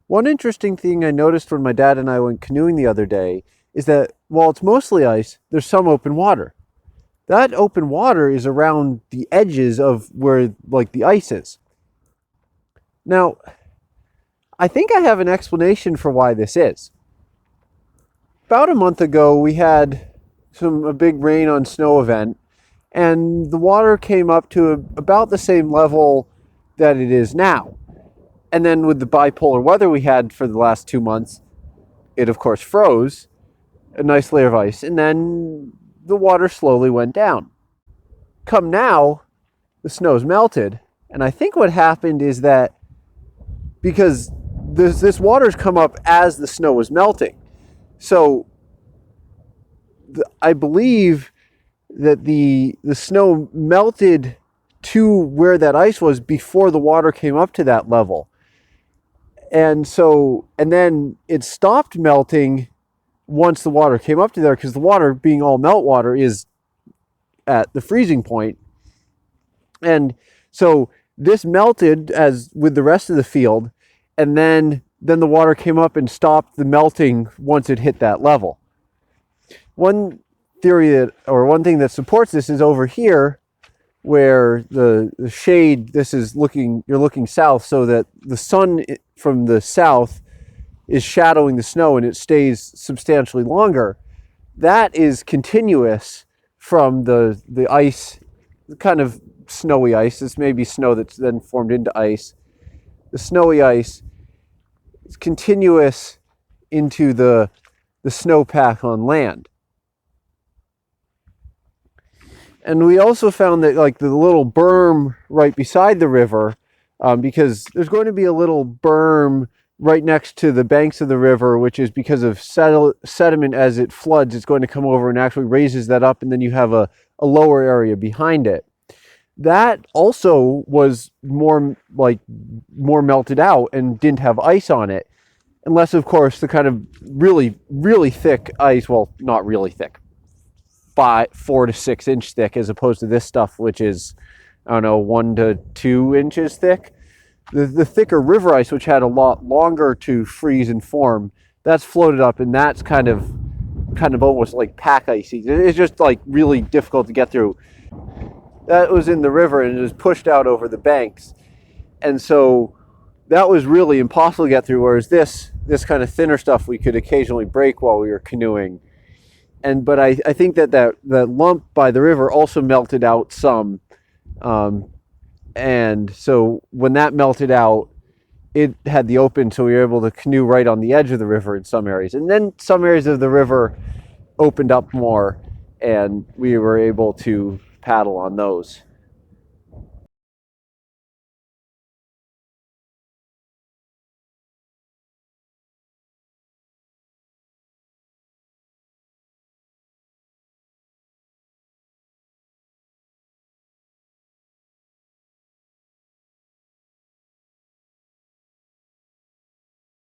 One interesting thing I noticed when my dad and I went canoeing the other day is that while it's mostly ice, there's some open water. That open water is around the edges of where like the ice is. Now, I think I have an explanation for why this is. About a month ago, we had a big rain on snow event, and the water came up to about the same level that it is now. And then with the bipolar weather we had for the last 2 months, it of course froze, a nice layer of ice, and then the water slowly went down. Come now, the snow's melted, and I think what happened is that because this water's come up as the snow was melting, so I believe that the snow melted to where that ice was before the water came up to that level. And then it stopped melting once the water came up to there, because the water, being all meltwater, is at the freezing point. And so this melted as with the rest of the field, and then the water came up and stopped the melting once it hit that level. One thing that supports this is over here, where the shade, you're looking south, so that the sun from the south is shadowing the snow and it stays substantially longer. That is continuous from the ice, kind of snowy ice. This may be snow that's then formed into ice. The snowy ice is continuous into the snowpack on land. And we also found that like the little berm right beside the river, because there's going to be a little berm right next to the banks of the river, which is because of sediment as it floods, it's going to come over and actually raises that up, and then you have a lower area behind it. That also was more melted out and didn't have ice on it, unless of course the kind of really, really thick ice, well, not really thick, 4 to 6 inch thick, as opposed to this stuff, which is, I don't know, 1 to 2 inches thick. The thicker river ice, which had a lot longer to freeze and form, that's floated up, and that's kind of almost like pack icy. It's just like really difficult to get through. That was in the river, and it was pushed out over the banks, and so that was really impossible to get through. Whereas this kind of thinner stuff we could occasionally break while we were canoeing. But I think that lump by the river also melted out some, and so when that melted out, it had the open, so we were able to canoe right on the edge of the river in some areas. And then some areas of the river opened up more, and we were able to paddle on those.